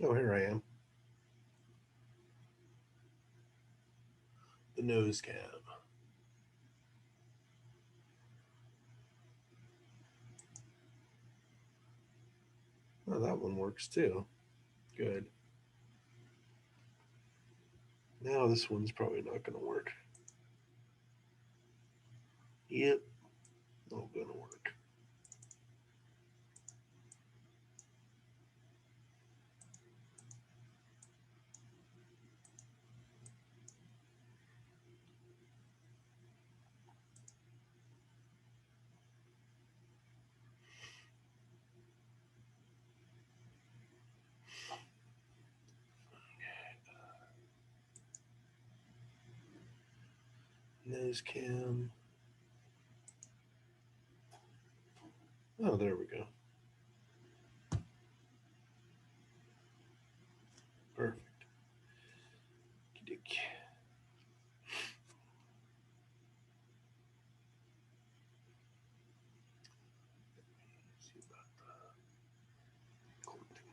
Oh, here I am. The nose cam. Oh, that one works too. Good. Now this one's probably not going to work. Yep, not going to work. Nose cam. Oh, there we go. Perfect. Okey-doke. See about the collecting.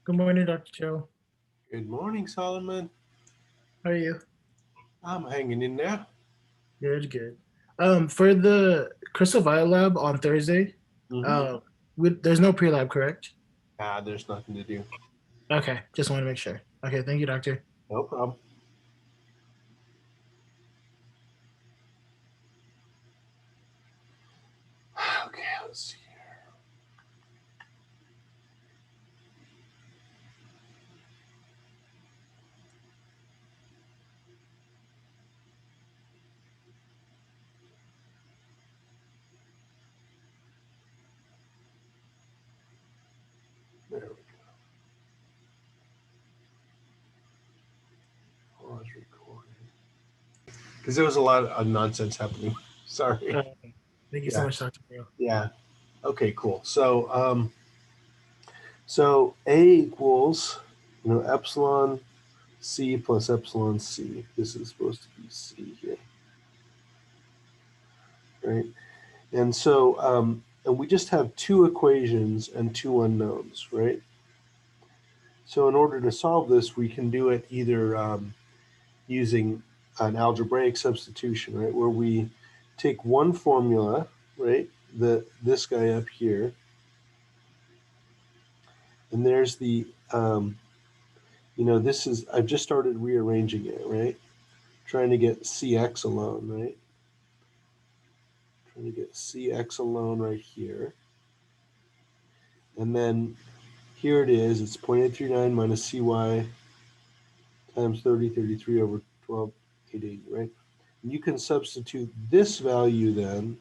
Good morning, Dr. Joe. Good morning, Solomon. How are you? I'm hanging in there. Good, good. For the Crystal Violet Lab on Thursday, Mm-hmm. there's no pre-lab, correct? Ah, there's nothing to do. Okay, just want to make sure. Okay, thank you, doctor. No problem. Okay, let's see. There we go. Pause recording. Because there was a lot of nonsense happening. Sorry. Thank you so Yeah. much, Dr. Joe. Yeah. Okay, cool. So A equals, epsilon C plus epsilon C. This is supposed to be C here, right? And we just have two equations and two unknowns, right? So in order to solve this, we can do it either using an algebraic substitution, right, where we take one formula, right, this guy up here, and there's this is I've just started rearranging it, right, trying to get CX alone, right, trying to get CX alone right here, and then here it is. It's 0.839 minus CY times 3033 over 12,880, right? And you can substitute this value then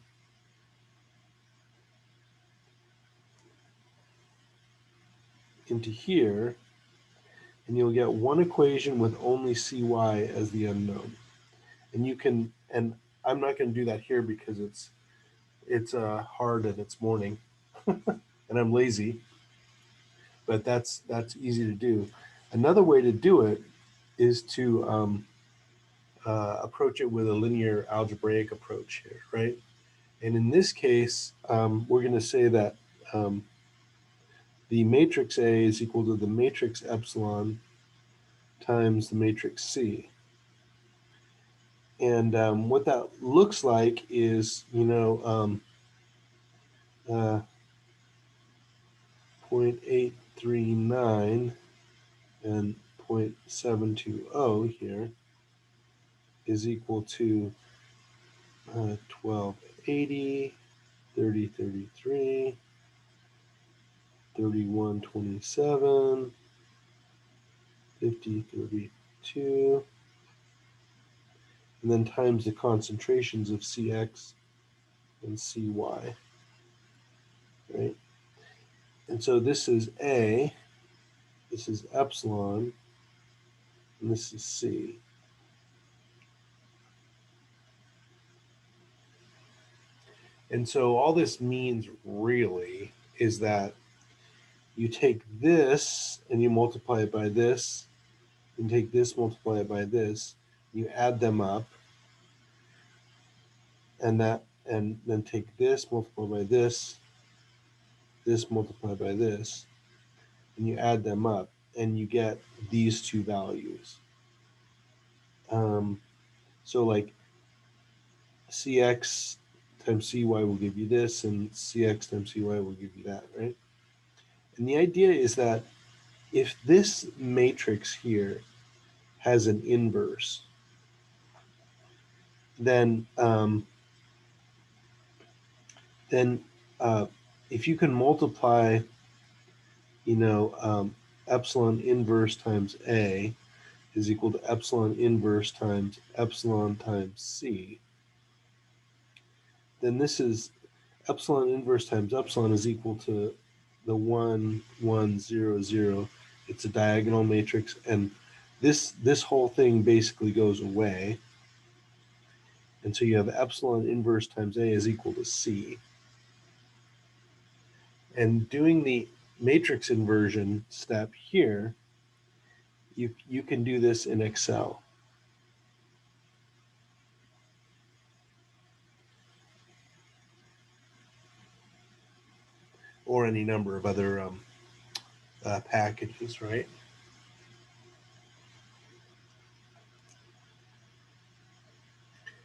into here, and you'll get one equation with only CY as the unknown. And you can, and I'm not going to do that here because it's hard and it's morning, and I'm lazy. But that's easy to do. Another way to do it is to approach it with a linear algebraic approach here, right? And in this case, we're going to say that the matrix A is equal to the matrix epsilon times the matrix C. And what that looks like is, 0.839 and 0.720 here is equal to 1280, 3033, 3127, 5032, and then times the concentrations of Cx and Cy, right? And so this is A, this is epsilon, and this is C. And so all this means really is that you take this and you multiply it by this, and take this, multiply it by this, you add them up, and then take this, multiply by this multiply by this, and you add them up, and you get these two values. So like Cx times Cy will give you this, and Cx times Cy will give you that, right? And the idea is that if this matrix here has an inverse, then if you can multiply, epsilon inverse times A is equal to epsilon inverse times epsilon times C, then this is epsilon inverse times epsilon is equal to the 1, 1, 0, 0. It's a diagonal matrix, and this whole thing basically goes away. And so you have epsilon inverse times A is equal to C. And doing the matrix inversion step here, you can do this in Excel. Or any number of other packages, right?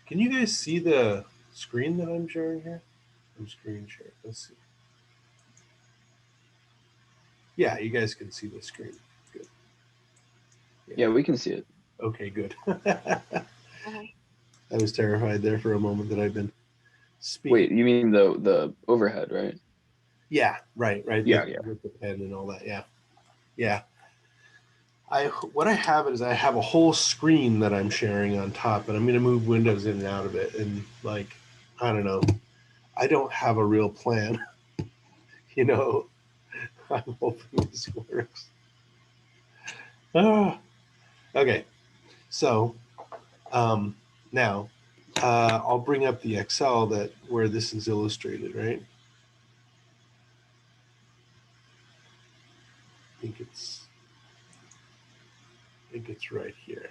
Can you guys see the screen that I'm sharing here? I'm screen sharing. Let's see. Yeah, you guys can see the screen. Good. Yeah, we can see it. Okay, good. I was terrified there for a moment that I've been speaking. Wait, you mean the overhead, right? Yeah, right. Yeah, with the pen and all that. Yeah. What I have is I have a whole screen that I'm sharing on top, and I'm going to move windows in and out of it. And like, I don't know, I don't have a real plan. I'm hoping this works. Okay, so now I'll bring up the Excel where this is illustrated, right? I think it's right here.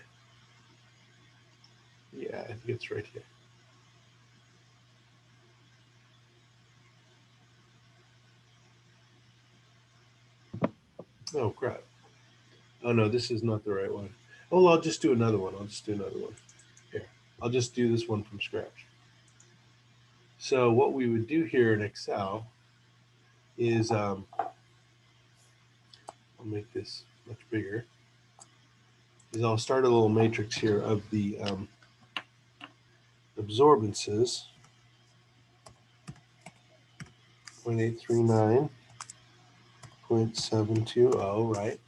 Yeah, I think it's right here. Oh crap. Oh no, this is not the right one. Oh, well, I'll just do another one. Here, I'll just do this one from scratch. So what we would do here in Excel is, I'll make this much bigger, is I'll start a little matrix here of the absorbances, 0.839, 0.720, right?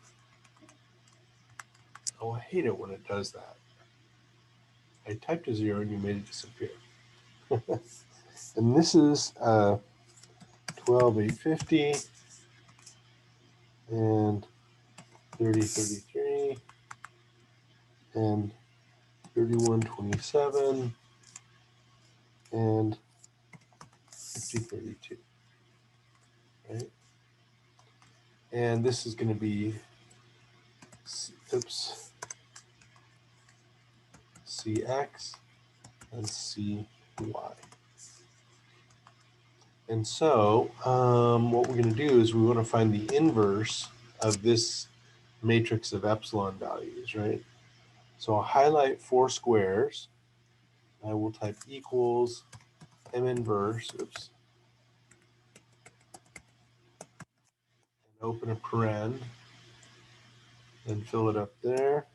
Oh, I hate it when it does that. I typed a 0 and you made it disappear. And this is 12,850 and 3033 and 3127 and 5032, right? And this is going to be, Cx and Cy. And so what we're going to do is we want to find the inverse of this matrix of epsilon values, right? So I'll highlight 4 squares. I will type equals M inverse, oops, and open a paren, and fill it up there.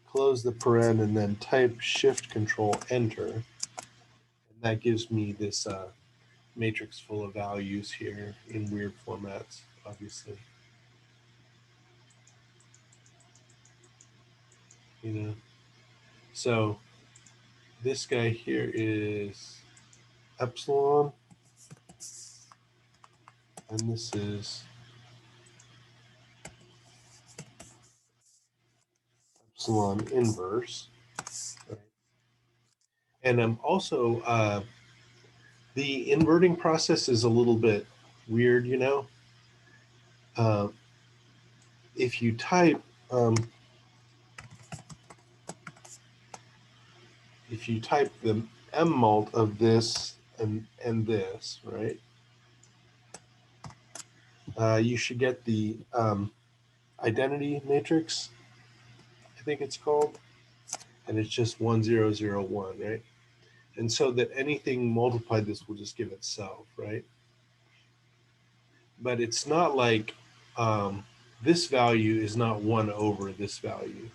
Close the paren and then type Shift Control Enter. And that gives me this matrix full of values here in weird formats, obviously. You know, so this guy here is epsilon, and this is epsilon inverse. Right? And I'm also the inverting process is a little bit weird, you know. If you type the M mult of this and this, right? You should get the identity matrix, I think it's called, and it's just 1, 0, 0, 1, right? And so that anything multiplied this will just give itself, right? But it's not like this value is not 1 over this value,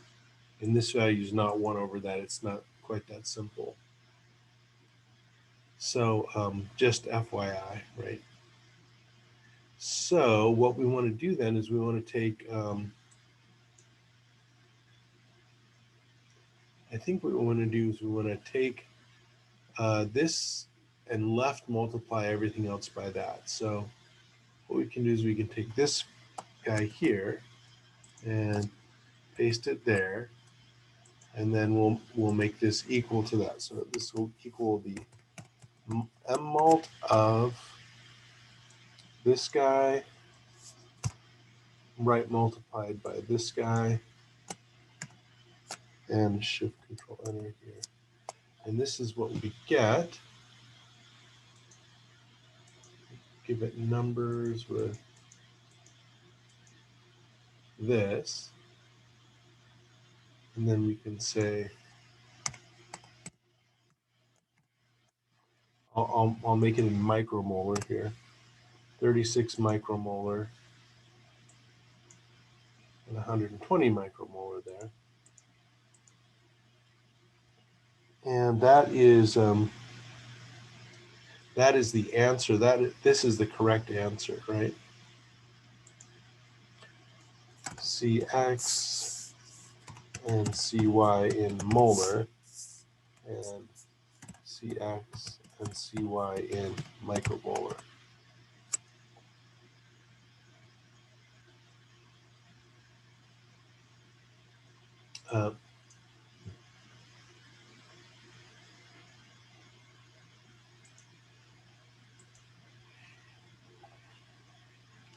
and this value is not 1 over that. It's not quite that simple. So just FYI, right? So what we want to do then is we want to take, I think what we want to do is we want to take this and left multiply everything else by that. So what we can do is we can take this guy here and paste it there, and then we'll make this equal to that. So this will equal the M mult of this guy, right multiplied by this guy, and Shift Control Enter here. And this is what we get. Give it numbers with this. And then we can say, I'll make it in micromolar here. 36 micromolar and 120 micromolar there. And that is the answer. This is the correct answer, right? Cx and Cy in molar, and Cx and Cy in micromolar.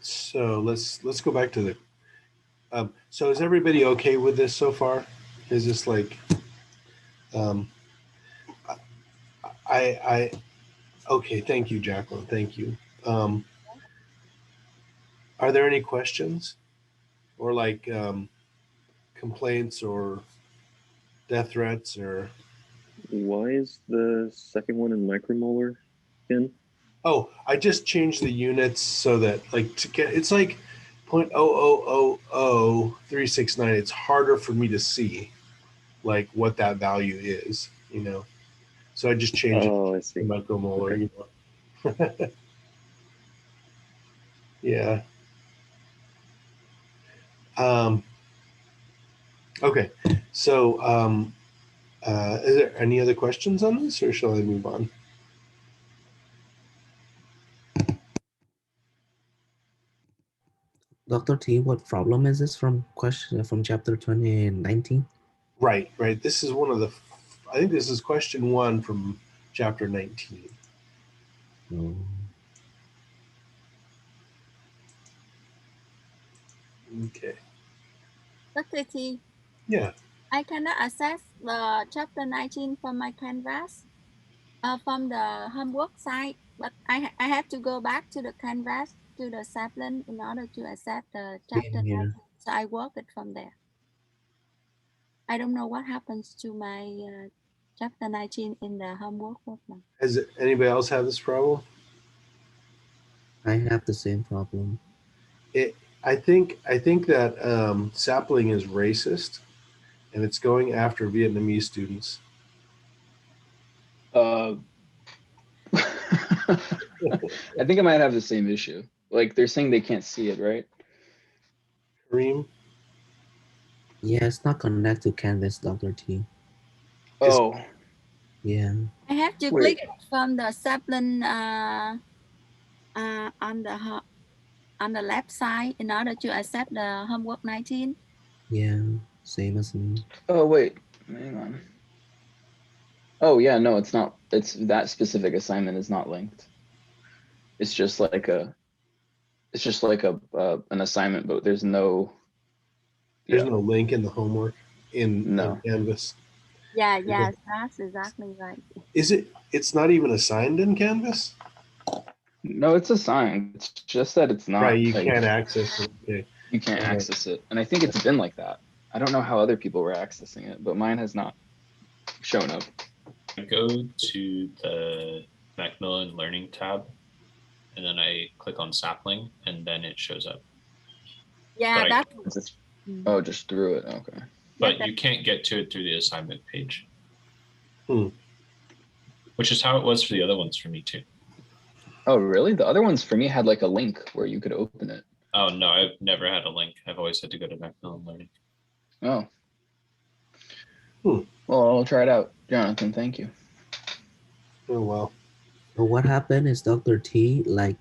So let's go back to the. So is everybody okay with this so far? Is this like? I okay. Thank you, Jacqueline. Thank you. Are there any questions, or like complaints or death threats or? Why is the second one in micromolar again? Oh, I just changed the units so that like to get it's like 0.0000369. It's harder for me to see like what that value is, you know. So I just changed Oh, I it see. to micromolar, Okay. you know. Yeah. Okay. So is there any other questions on this, or shall I move on? Dr. T, what problem is this from chapter 2019? Right. This is one of the, I think this is question 1 from chapter 19. Oh. Okay. Dr. T, Yeah. I cannot access the chapter 19 from my canvas, from the homework site. But I have to go back to the canvas to the sapling in order to accept the chapter Same 19. here. So I work it from there. I don't know what happens to my chapter 19 in the homework book now. Has anybody else have this problem? I have the same problem. I think that sapling is racist, and it's going after Vietnamese students. I think I might have the same issue. Like they're saying they can't see it, right? Kareem, Yeah, it's not connected to Canvas, Dr. T. Oh, Yeah. I have to wait. click from the sapling on the left side in order to accept the homework 19. Yeah. Same as me. Oh, wait. Hang on. Oh, yeah, no, it's not. It's that specific assignment is not linked. It's just like a an assignment, but there's no. there's Yeah, no link in the homework in no. Canvas. Yeah, yes, that's exactly right. Is it? It's not even assigned in Canvas. No, it's assigned. It's just that it's not Right, you like can't access it. Okay. you can't Alright. access it. And I think it's been like that. I don't know how other people were accessing it, but mine has not shown up. I go to the Macmillan Learning tab, and then I click on sapling, and then it shows up. Yeah, But I- that's It's just, oh, just through it. Okay. But Yeah, you can't get to it through the assignment page. Hmm. Which is how it was for the other ones for me too. Oh, really? The other ones for me had like a link where you could open it. Oh no, I've never had a link. I've always had to go to Macmillan Learning. Oh. Hmm. Well, I'll try it out. Jonathan, thank you. Oh well. But what happened is Dr. T, like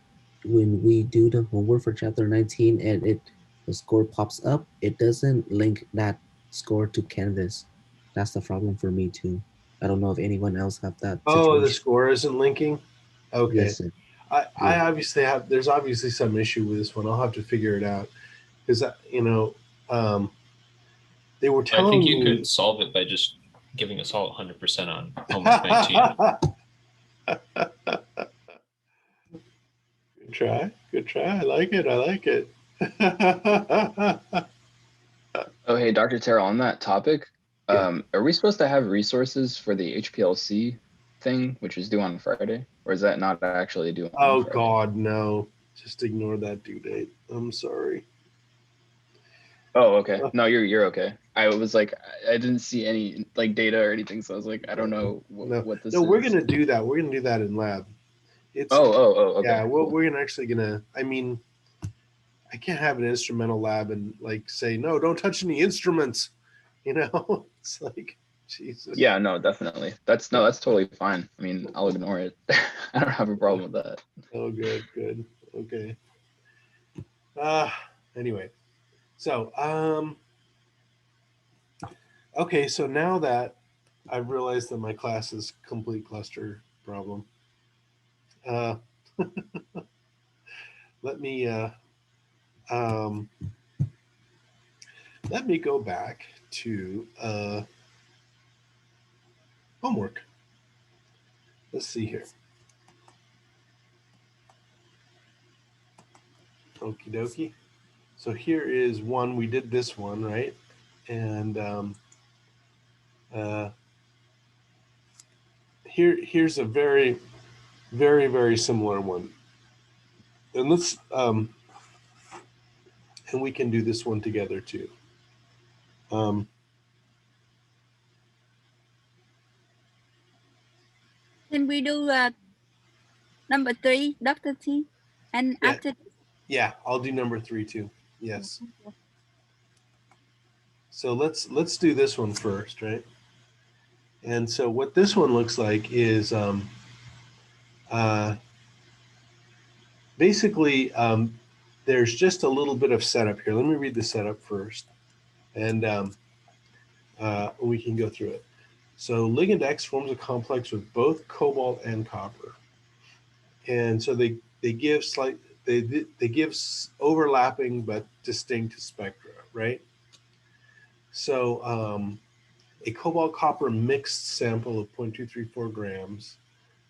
when we do the homework for chapter 19 and the score pops up, it doesn't link that score to Canvas. That's the problem for me too. I don't know if anyone else have that Oh, the situation. score isn't linking. Okay. Yes, sir. I Yeah. obviously have. There's obviously some issue with this one. I'll have to figure it out because they were I telling think you me. could solve it by just giving us all 100% on homework 19. Good try. Good try. I like it. I like it. Oh, hey, Dr. Terrell, on that topic, are we supposed to have resources for the HPLC thing, which is due on Friday? Or is that not actually due on Oh Friday? God, no! Just ignore that due date. I'm sorry. Oh, okay. No, you're okay. I was like, I didn't see any like data or anything, so I was like, I don't know what this is. No, we're gonna do that. We're gonna do that in lab. It's Oh, okay. yeah. Cool. We're gonna actually gonna. I mean, I can't have an instrumental lab and like say no, don't touch any instruments. You know, it's like Jesus. Yeah, no, definitely. That's totally fine. I mean, I'll ignore it. I don't have a problem with that. Oh, good. Okay. Anyway, so okay, so now that I've realized that my class is complete cluster problem, let me go back to homework. Let's see here. Okie dokie. So here is one. We did this one, right? And here's a very, very, very similar one. And let's and we can do this one together too. Can we do number 3, Dr. T? And Yeah. after Yeah, I'll do number 3 too. Yes. So let's do this one first, right? And so what this one looks like is basically there's just a little bit of setup here. Let me read the setup first, and we can go through it. So ligand X forms a complex with both cobalt and copper, and so they give they give overlapping but distinct spectra, right? So a cobalt copper mixed sample of 0.234 grams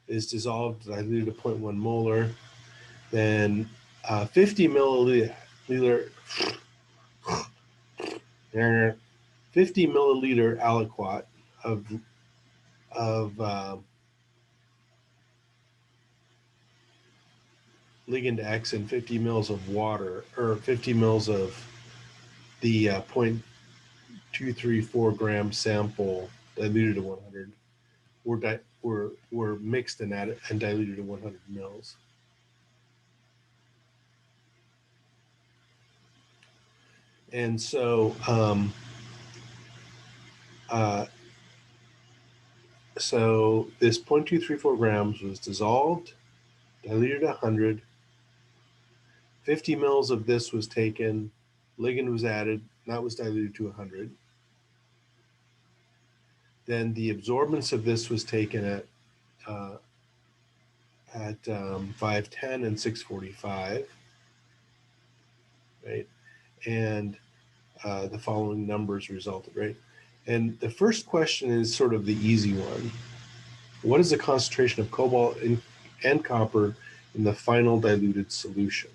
is dissolved, diluted to 0.1 molar. Then 50 milliliter 50 milliliter aliquot of ligand X and 50 mils of water, or 50 mils of the 0.234 gram sample diluted to 100 were mixed and added and diluted to 100 mils. And so so this 0.234 grams was dissolved, diluted to 100. 50 mils of this was taken, ligand was added, that was diluted to 100. Then the absorbance of this was taken at 510 and 645, right? And the following numbers resulted, right? And the first question is sort of the easy one. What is the concentration of cobalt and copper in the final diluted solution,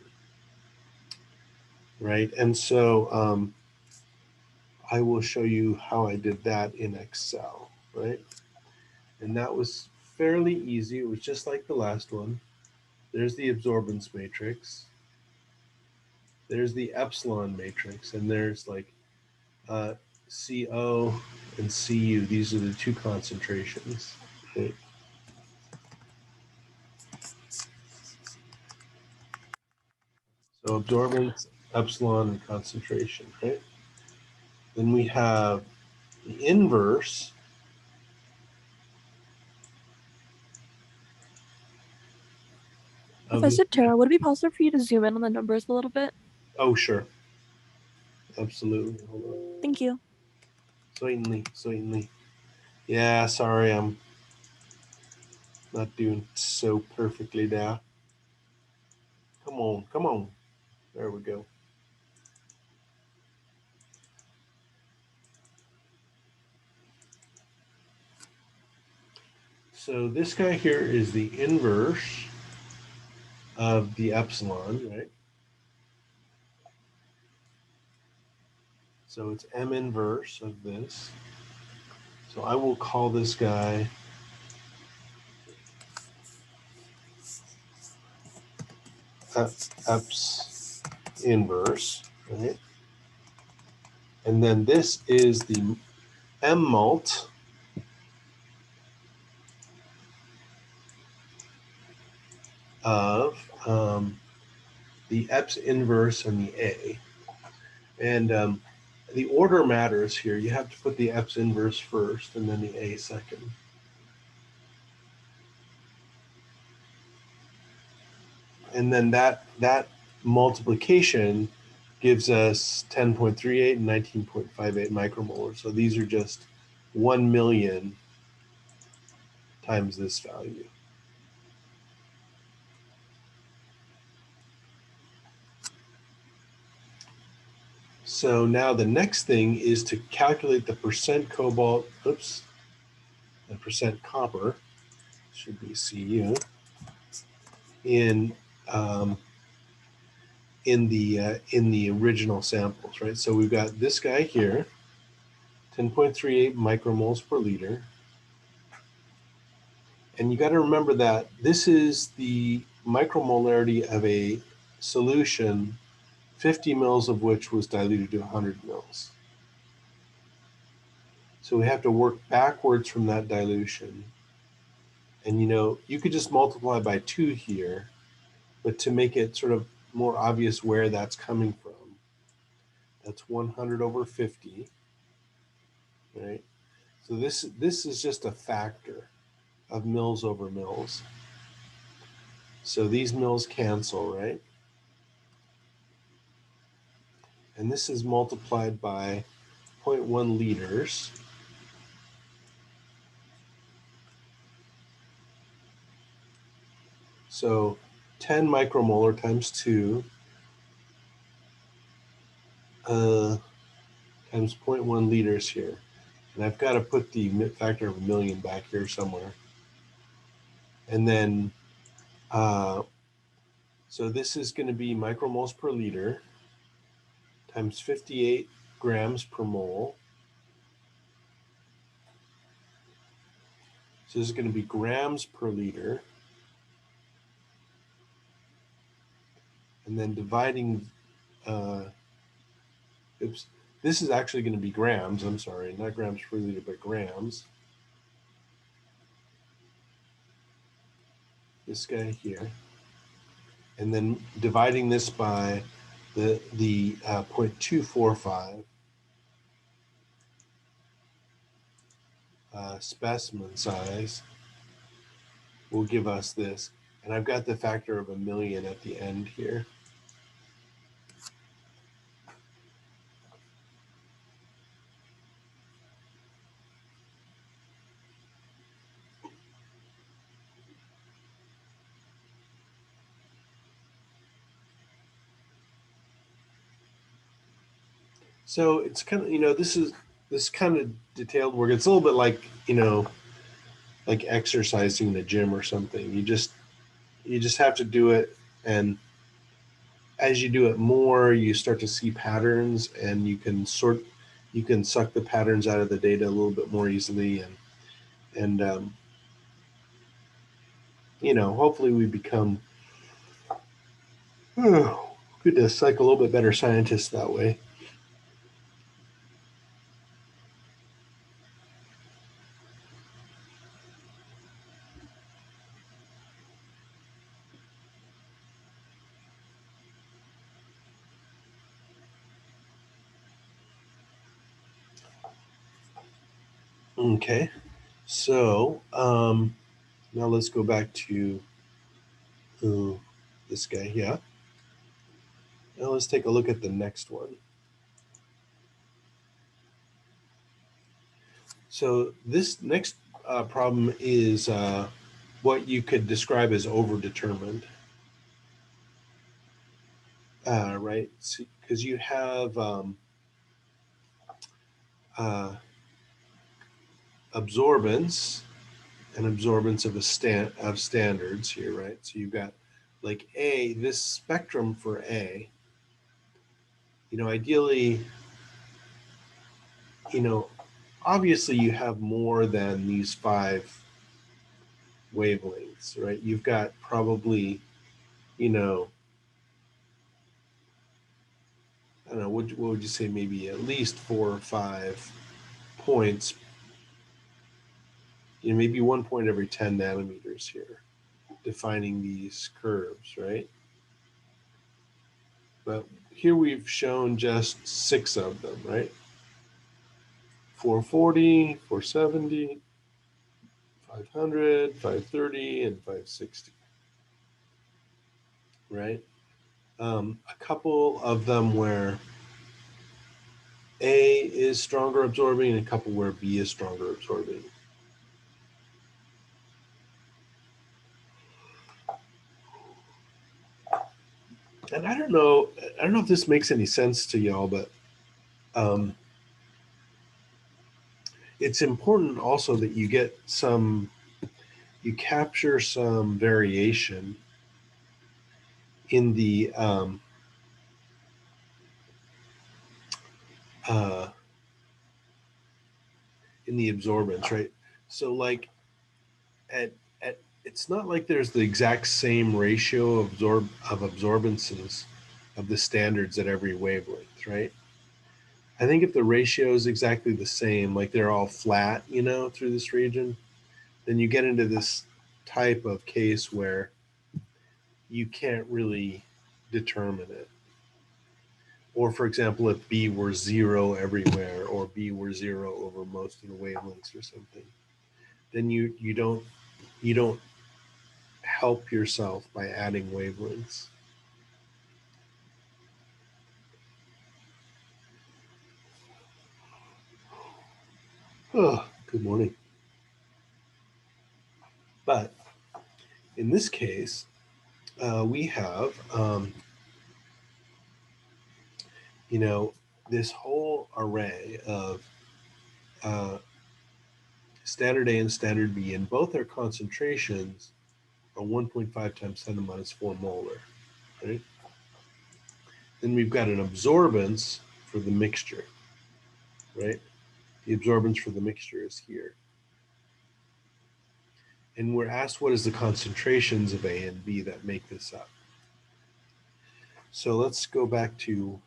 right? And so I will show you how I did that in Excel, right? And that was fairly easy. It was just like the last one. There's the absorbance matrix. There's the epsilon matrix, and there's like CO and Cu. These are the two concentrations, right? So absorbance, epsilon, and concentration, right? Then we have the inverse of Professor Tara, would it be possible for you to zoom in on the numbers a little bit? Oh, sure. Absolutely. Hold on. Thank you. Certainly. Yeah, sorry, I'm not doing so perfectly there. Come on. There we go. So this guy here is the inverse of the epsilon, right? So it's M inverse of this. So I will call this guy Eps inverse, right? And then this is the M mult of the Eps inverse and the A. And the order matters here. You have to put the Eps inverse first and then the A second. And then that multiplication gives us 10.38 and 19.58 micromolar. So these are just 1 million times this value. So now the next thing is to calculate the percent cobalt, and percent copper, should be Cu, in the original samples, right? So we've got this guy here, 10.38 micromoles per liter. And you got to remember that this is the micromolarity of a solution, 50 mils of which was diluted to 100 mils. So we have to work backwards from that dilution. And you could just multiply by 2 here, but to make it sort of more obvious where that's coming from, that's 100 over 50, right? So this is just a factor of mils over mils. So these mils cancel, right? And this is multiplied by 0.1 liters. So 10 micromolar times 2 times 0.1 liters here. And I've got to put the factor of a million back here somewhere. And then, so this is going to be micromoles per liter times 58 grams per mole. So this is going to be grams per liter. And then dividing, oops, this is actually going to be grams, I'm sorry, not grams per liter, but grams. This guy here. And then dividing this by the 0.245 specimen size will give us this. And I've got the factor of 1,000,000 at the end here. So it's kind of, this kind of detailed work. It's a little bit like, like exercising in the gym or something. You just have to do it, and as you do it more, you start to see patterns, and you can suck the patterns out of the data a little bit more easily, and hopefully we become goodness, like a little bit better scientists that way. Okay, so now let's go back to this guy here. Now let's take a look at the next one. So this next problem is what you could describe as overdetermined, right? Because you have absorbance and absorbance of standards here, right? So you've got like A, this spectrum for A, ideally, obviously you have more than these 5 wavelengths, right? You've got probably, I don't know, what would you say, maybe at least 4 or 5 points, maybe 1 point every 10 nanometers here, defining these curves, right? But here we've shown just 6 of them, right? 440, 470, 500, 530, and 560, right? A couple of them where A is stronger absorbing and a couple where B is stronger absorbing. And I don't know if this makes any sense to y'all, but it's important also that you capture some variation in the absorbance, right? So like it's not like there's the exact same ratio of absorbances of the standards at every wavelength, right? I think if the ratio is exactly the same, like they're all flat, through this region, then you get into this type of case where you can't really determine it. Or for example, if B were 0 everywhere, or B were 0 over most of the wavelengths or something, then you don't help yourself by adding wavelengths. Oh, good morning. But in this case, we have, this whole array of standard A and standard B, and both are concentrations or 1.5 times 10 to the minus 4 molar, right? Then we've got an absorbance for the mixture, right? The absorbance for the mixture is here. And we're asked what is the concentrations of A and B that make this up. So let's go back to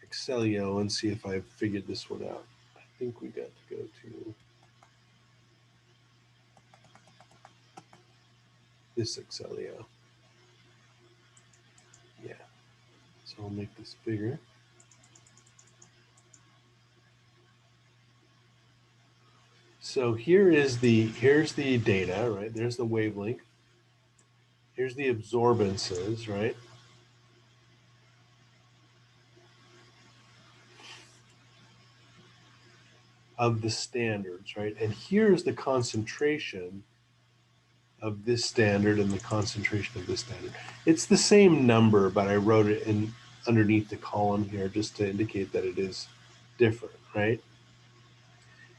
Excelio and see if I've figured this one out. I think we got to go to this Excelio. Yeah. So I'll make this bigger. So here's the data, right? There's the wavelength. Here's the absorbances, right? Of the standards, right? And here's the concentration of this standard and the concentration of this standard. It's the same number, but I wrote it in underneath the column here just to indicate that it is different, right?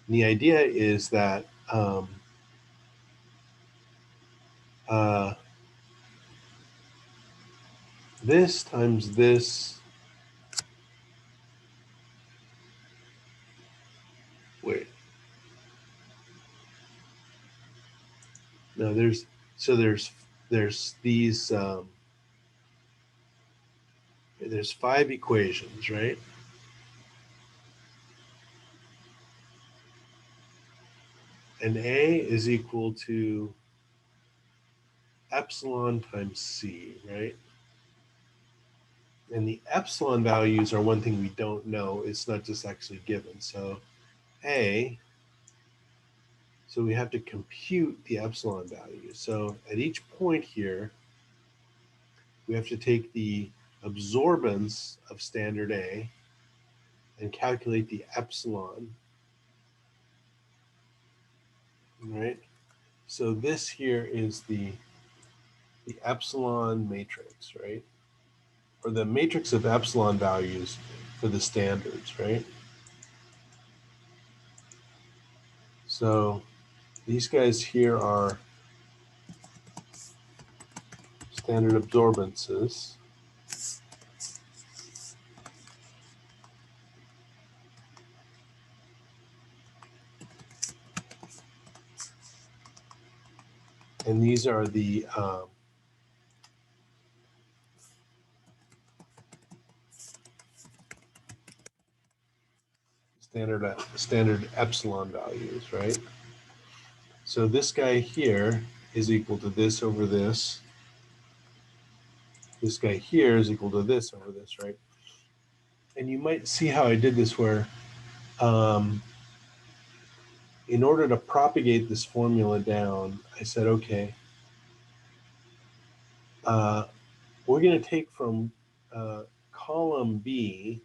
And the idea is that this times this, wait. No, there's these, there's 5 equations, right? And A is equal to epsilon times C, right? And the epsilon values are one thing we don't know. It's not just actually given. So A, so we have to compute the epsilon value. So at each point here, we have to take the absorbance of standard A and calculate the epsilon, right? So this here is the epsilon matrix, right? Or the matrix of epsilon values for the standards, right? So these guys here are standard absorbances. And these are the standard epsilon values, right? So this guy here is equal to this over this. This guy here is equal to this over this, right? And you might see how I did this where in order to propagate this formula down, I said, okay, we're going to take from column B,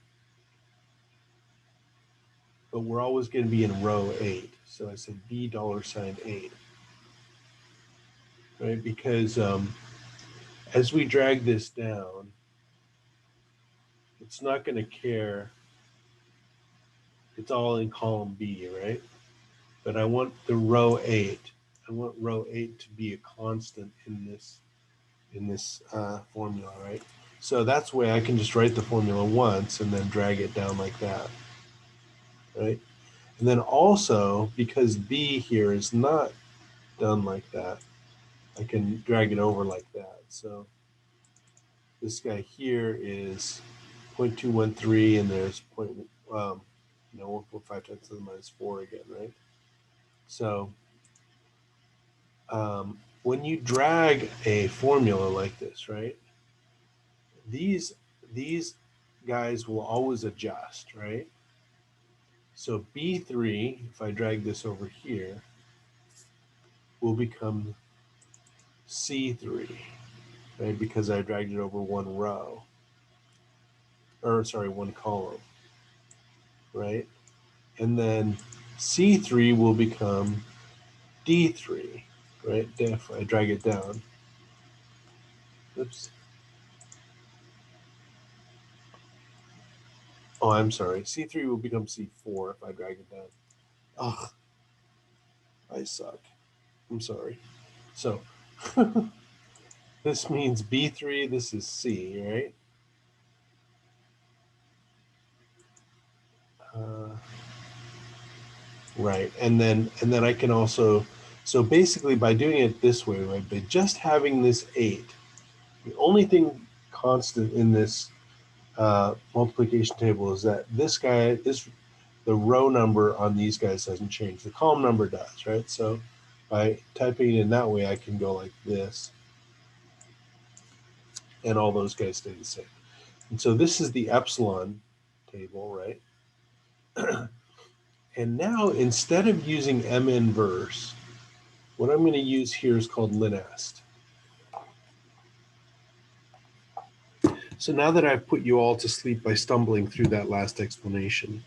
but we're always going to be in row 8. So I said B $8, right? Because as we drag this down, it's not going to care. It's all in column B, right? But I want the row 8. I want row 8 to be a constant in this formula, right? So that's why I can just write the formula once and then drag it down like that, right? And then also, because B here is not done like that, I can drag it over like that. So this guy here is 0.213, and there's 1.5 times to the minus 4 again, right? So when you drag a formula like this, right, these guys will always adjust, right? So B3, if I drag this over here, will become C3, right? Because I dragged it over one row, or sorry, one column, right? And then C3 will become D3, right? If I drag it down. Oops. Oh, I'm sorry. C3 will become C4 if I drag it down. Ugh, I suck. I'm sorry. So This means B3, this is C, right? Right, and then I can also, so basically by doing it this way, right, by just having this 8, the only thing constant in this multiplication table is that this guy, the row number on these guys doesn't change. The column number does, right? So by typing it in that way, I can go like this, and all those guys stay the same. And so this is the epsilon table, right? And now instead of using M inverse, what I'm going to use here is called linest. So now that I've put you all to sleep by stumbling through that last explanation,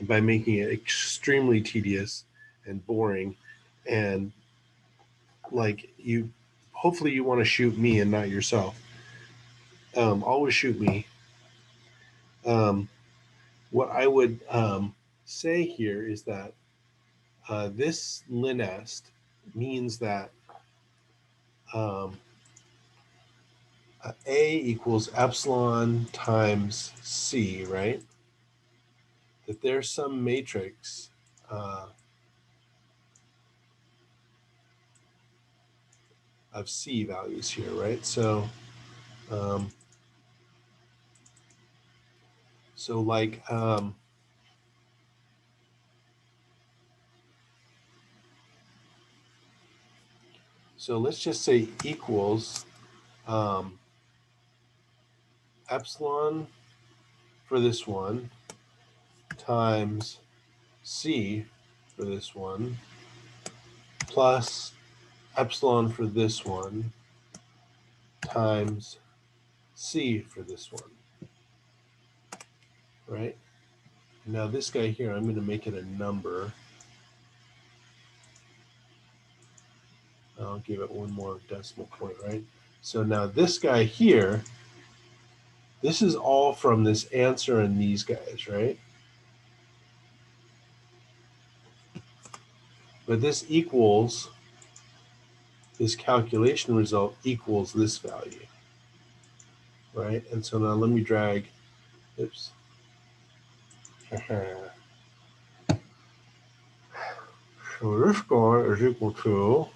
and by making it extremely tedious and boring, and like you, hopefully you want to shoot me and not yourself. Always shoot me. What I would say here is that this linest means that A equals epsilon times C, right? That there's some matrix of C values here, right? So, like, so let's just say equals epsilon for this one times C for this one plus epsilon for this one times C for this one, right? Now this guy here, I'm going to make it a number. I'll give it one more decimal point, right? So now this guy here, this is all from this answer and these guys, right? But this equals, this calculation result equals this value, right? And so now let me drag, oops. So this guy is equal to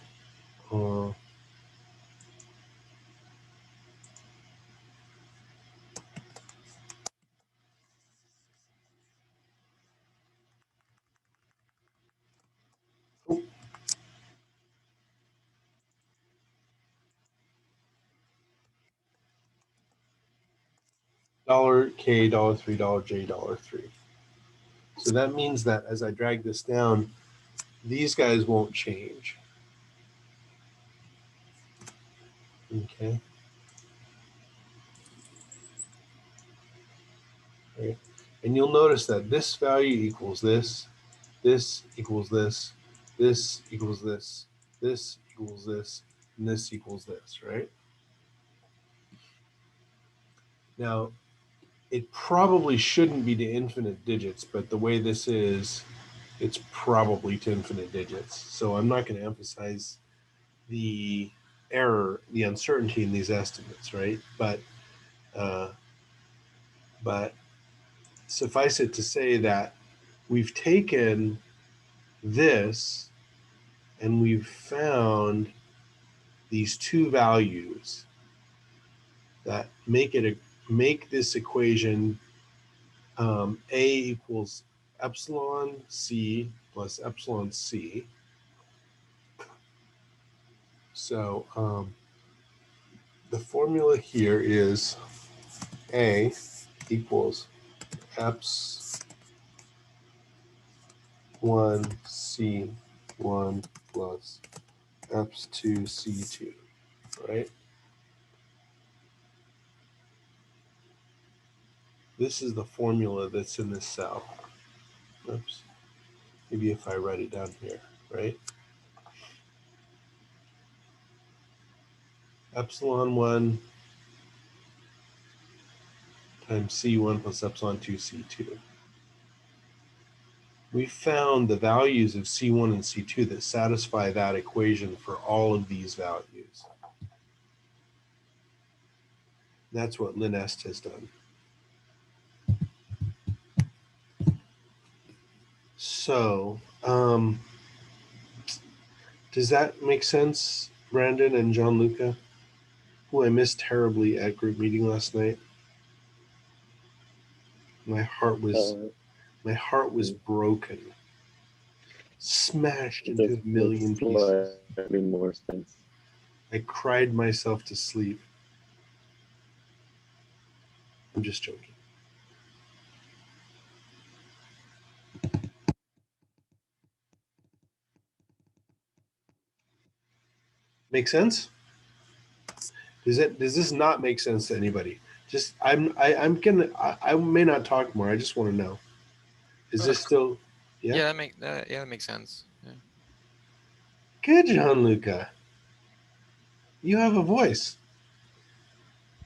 $K, $3, $J, $3. So that means that as I drag this down, these guys won't change. Okay. Right. And you'll notice that this value equals this, this equals this, this equals this, this equals this, and this equals this, right? Now, it probably shouldn't be to infinite digits, but the way this is, it's probably to infinite digits. So I'm not going to emphasize the error, the uncertainty in these estimates, right? But suffice it to say that we've taken this and we've found these two values that make this equation A equals epsilon C plus epsilon C. So the formula here is A equals eps 1 C1 plus eps 2 C2, right? This is the formula that's in this cell. Oops. Maybe if I write it down here, right? Epsilon 1 times C1 plus epsilon 2 C2. we found the values of C1 and C2 that satisfy that equation for all of these values. That's what LinEst has done. So, does that make sense, Brandon and Gianluca, who I missed terribly at group meeting last night? My heart was broken, smashed into a million pieces. Slightly more sense. I cried myself to sleep. I'm just joking. Make sense? Does this not make sense to anybody? Just I may not talk more. I just want to know. Is this still? Yeah, that makes sense. Yeah. Good, Gianluca. You have a voice.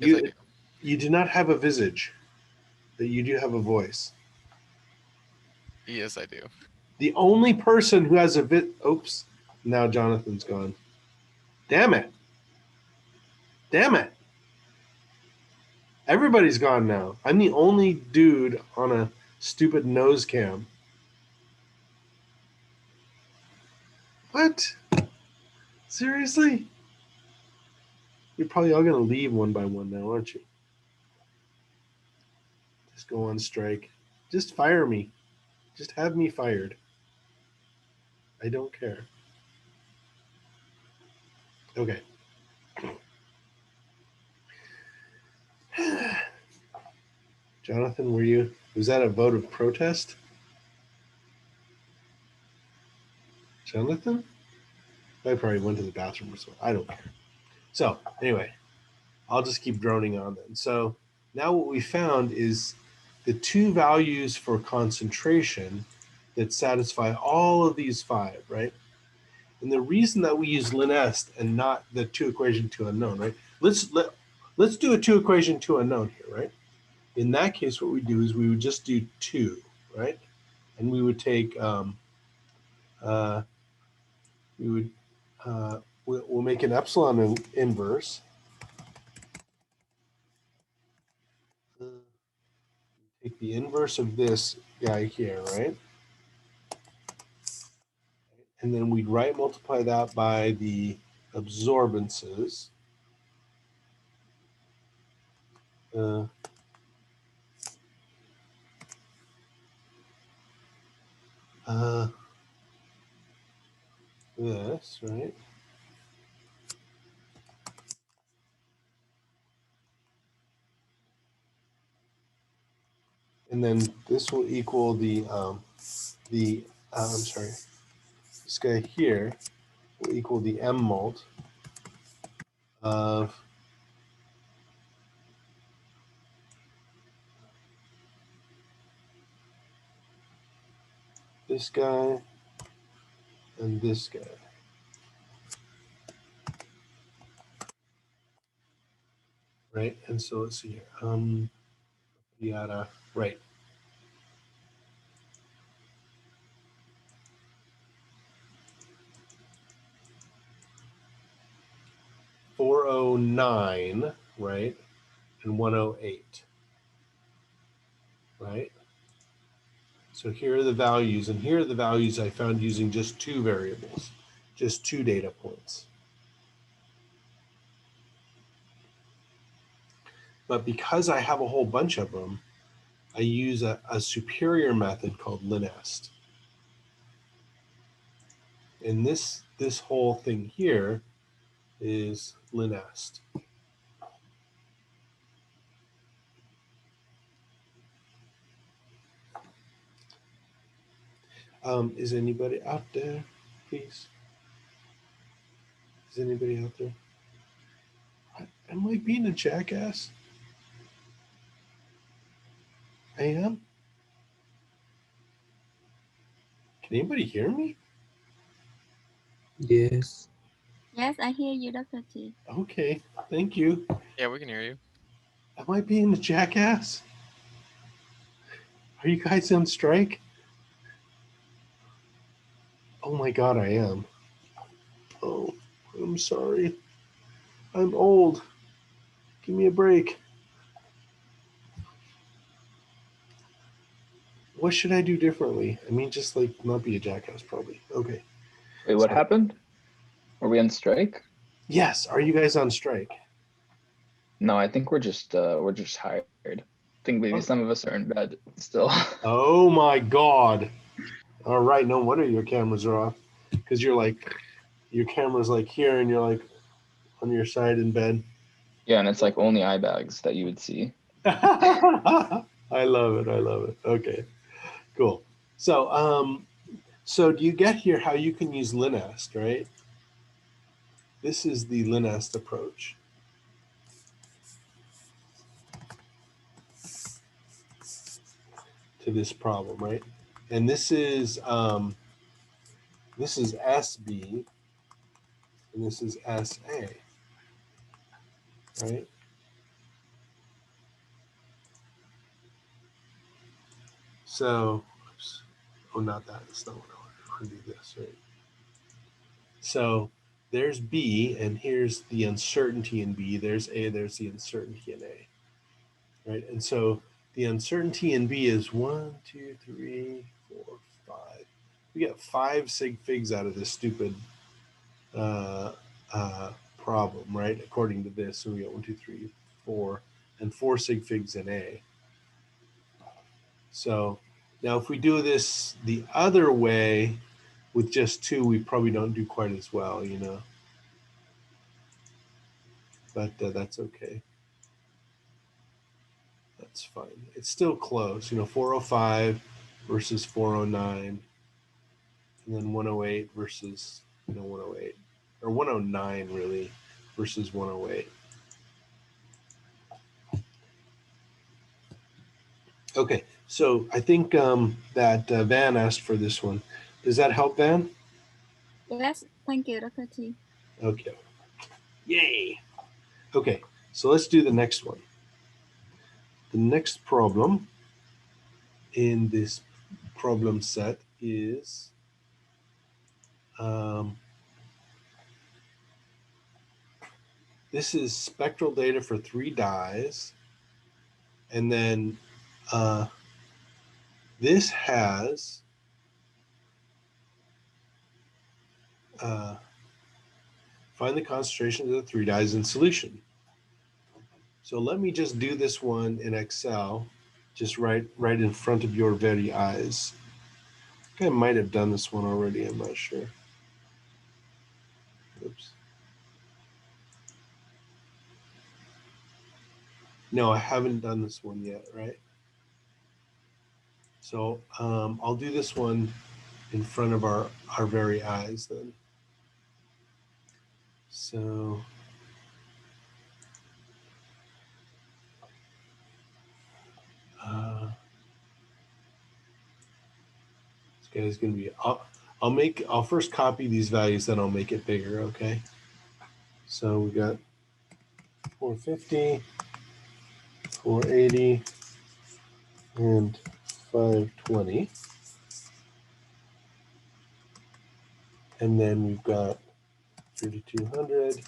Yes, I do. You do not have a visage, but you do have a voice. Yes, I do. The only person who has a oops, now Jonathan's gone. Damn it. Everybody's gone now. I'm the only dude on a stupid nose cam. What? Seriously? You're probably all going to leave one by one now, aren't you? Just go on strike. Just fire me. Just have me fired. I don't care. Okay. Jonathan, was that a vote of protest? Jonathan? I probably went to the bathroom or something. I don't care. So anyway, I'll just keep droning on then. So now what we found is the two values for concentration that satisfy all of these five, right? And the reason that we use LinEst and not the two equation two unknown, right? Let's do a two equation two unknown here, right? In that case, what we do is we would just do 2, right? And we would take, we'll make an epsilon inverse. Take the inverse of this guy here, right? And then we'd multiply that by the absorbances. This, right? And then this will equal I'm sorry, this guy here will equal the M mult of this guy and this guy. Right, and so let's see here. Yada, right. $409, right, and 108, right? So here are the values, and here are the values I found using just two variables, just two data points. But because I have a whole bunch of them, I use a superior method called LinEst. And this whole thing here is LinEst. Is anybody out there, please? Is anybody out there? Am I being a jackass? I am? Can anybody hear me? Yes. Yes, I hear you, Dr. T. Okay, thank you. Yeah, we can hear you. Am I being a jackass? Are you guys on strike? God, I am. Oh, I'm sorry. I'm old. Give me a break. What should I do differently? I mean, just like not be a jackass, probably. Okay. Wait, what So- happened? Were we on strike? Yes. Are you guys on strike? No, I think we're just hired. I think maybe some of us are in bed still. Oh my God. All right. No wonder your cameras are off, because you're like, your camera's like here, and you're like on your side in bed. Yeah, and it's like only eye bags that you would see. I love it. I love it. Okay. Cool. So do you get here how you can use linest, right? This is the linest approach. To this problem, right? And this is SB, and this is SA, right? So, oops. Oh, not that. It's not what I want to do this, right? So there's B, and here's the uncertainty in B. There's A, there's the uncertainty in A, right? And so the uncertainty in B is 1, 2, 3, 4, 5. We get 5 sig figs out of this stupid problem, right? According to this, so we got 1, 2, 3, 4, and 4 sig figs in A. So now if we do this the other way with just 2, we probably don't do quite as well, you know. But that's okay. That's fine. It's still close, you know, 405 versus 409, and then 108 versus, you know, 108, or 109 really versus 108. Okay, so I think that Van asked for this one. Does that help, Van? Yes, thank you, Dr. T. Okay. Yay. Okay, so let's do the next one. The next problem in this problem set is this is spectral data for 3 dyes, and then this has find the concentrations of the 3 dyes in solution. So let me just do this one in Excel, just right in front of your very eyes. I think I might have done this one already, I'm not sure. Oops. No, I haven't done this one yet, right? So I'll do this one in front of our very eyes then. So this guy's gonna be, I'll first copy these values, then I'll make it bigger, okay? So we got 450, 480, and 520. And then we've got 3200,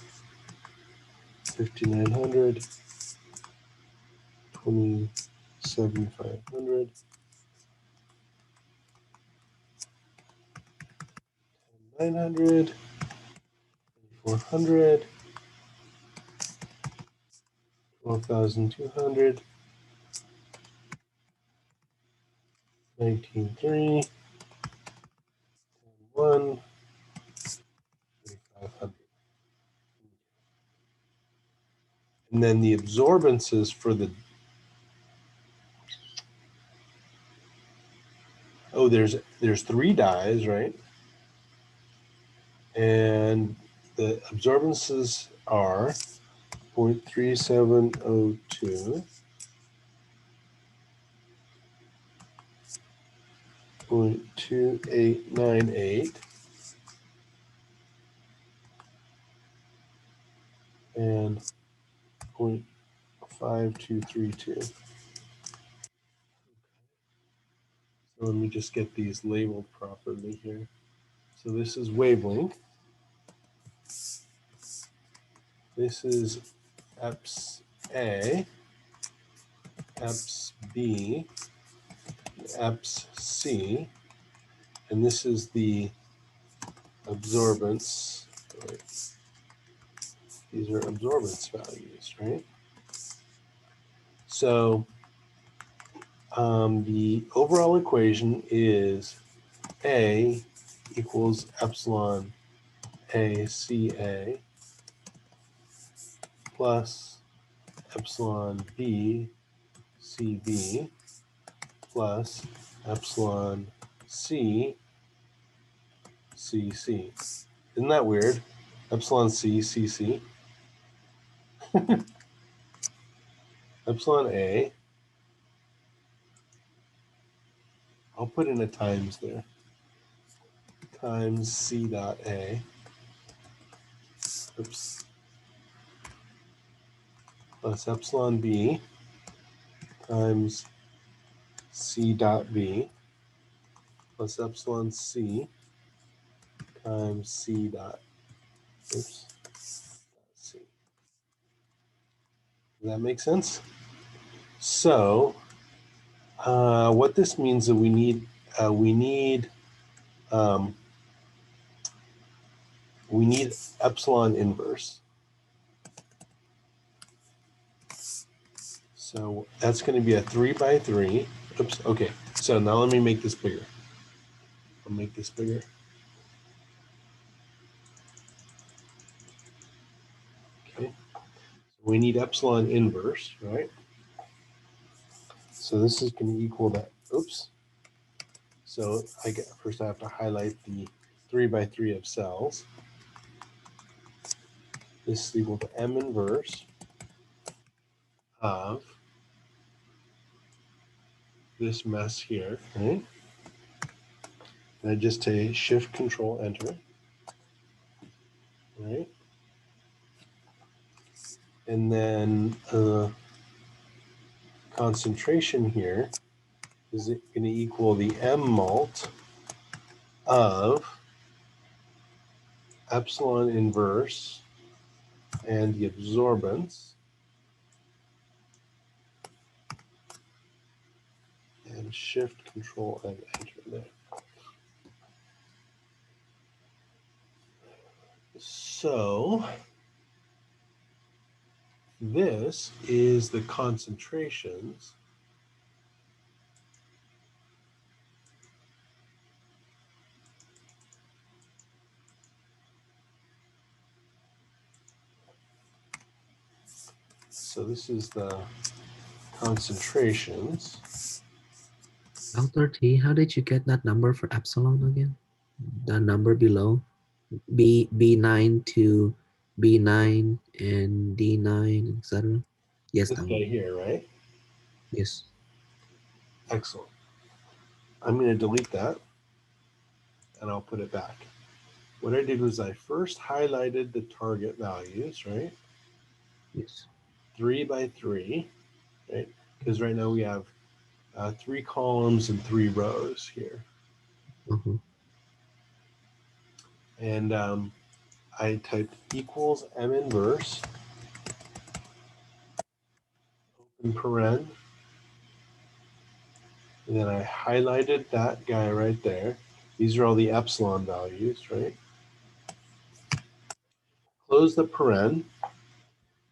5900, 27500, 900, 400, 12,200, 19.3, 1, 3,500. And then the absorbances for the, oh, there's 3 dyes, right? And the absorbances are 0.3702, 0.2898, and 0.5232. So let me just get these labeled properly here. So this is wavelength. This is EPS A, EPS B, EPS C, and this is the absorbance. Right? These are absorbance values, right? So the overall equation is A equals epsilon ACA plus epsilon B CB plus epsilon C CC. Isn't that weird? Epsilon C CC. Epsilon A. I'll put in a times there. Times C dot A. Oops. Plus epsilon B times C dot B plus epsilon C times C dot oops, C. Does that make sense? So what this means is we need epsilon inverse. So that's going to be a 3 by 3. Oops. Okay. So now let me make this bigger. I'll make this bigger. Okay. So we need epsilon inverse, right? So this is going to equal that. Oops. So first I have to highlight the 3 by 3 of cells. This is equal to M inverse of this mess here, right? And I just say shift control enter, right? And then concentration here is it going to equal the M mult of epsilon inverse and the absorbance and shift control and enter there. So this is the concentrations so this is the concentrations. Dr. T, how did you get that number for epsilon again? The number below B9 to B9 and D9, etc. Yes, This that guy one. here, right? Yes. Excellent. I'm going to delete that and I'll put it back. What I did was I first highlighted the target values, right? Yes. 3 by 3, right? Because right now we have 3 columns and 3 rows here. Uh-huh. And I typed equals M inverse, open paren, and then I highlighted that guy right there. These are all the epsilon values, right? Close the paren,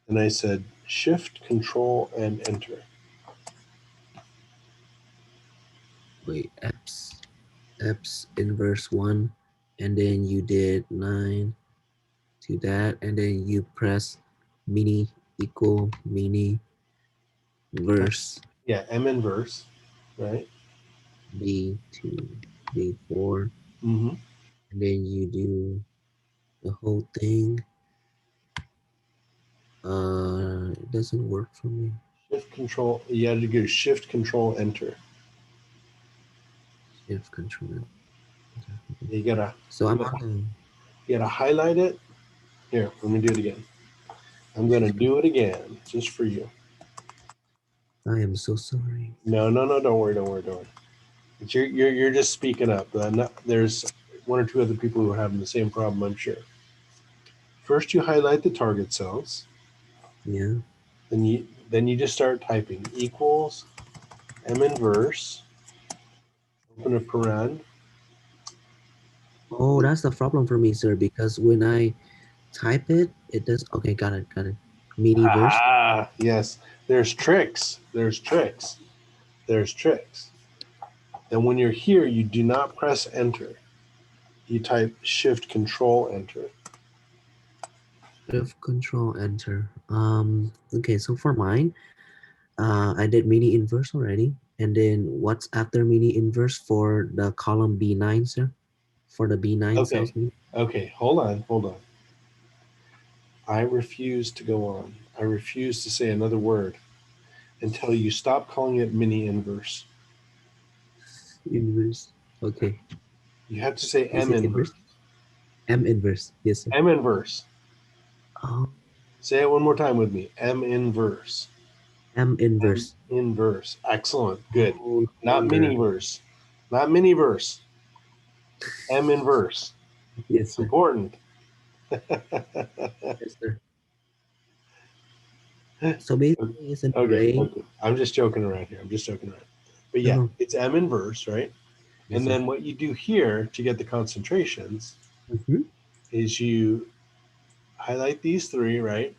and I said shift, control, and enter. Wait, Eps inverse 1, and then you did 9 to that, and then you press mini equal mini verse Yeah, M inverse, right? B2, B4, Mm-hmm. and then you do the whole thing. It doesn't work for me. Shift, control, you had to go shift, control, enter. Shift control. You gotta, So I'm you gotta, on you gotta highlight it. Here, let me do it again. I'm gonna do it again, just for you. I am so sorry. No, don't worry. But you're just speaking up. There's one or two other people who are having the same problem, I'm sure. First, you highlight the target cells. Yeah. Then you just start typing equals M inverse, open a paren. Oh, that's the problem for me, sir, because when I type it, it does. Okay, got it. Mini verse. Ah, yes. There's tricks. There's tricks. There's tricks. And when you're here, you do not press enter. You type shift control enter. Shift control enter. Okay, so for mine, I did mini inverse already. And then what's after mini inverse for the column B9, sir? For the B9 cells? Okay, hold on. I refuse to go on. I refuse to say another word until you stop calling it mini inverse. Inverse. Okay. You have to say Is M it inverse. M inverse. Yes, sir. M inverse. Oh, Say it one more time with me. M inverse. M inverse. M inverse. Excellent. Good. Oh, Not wonder. miniverse. Not miniverse. M inverse. Yes, It's sir. important. Yes, sir. So basically, it's an Okay. array. I'm just joking around here. But yeah, No. it's M inverse, right? Yes, And sir. then what you do here to get the concentrations Mhm. is you highlight these three, right?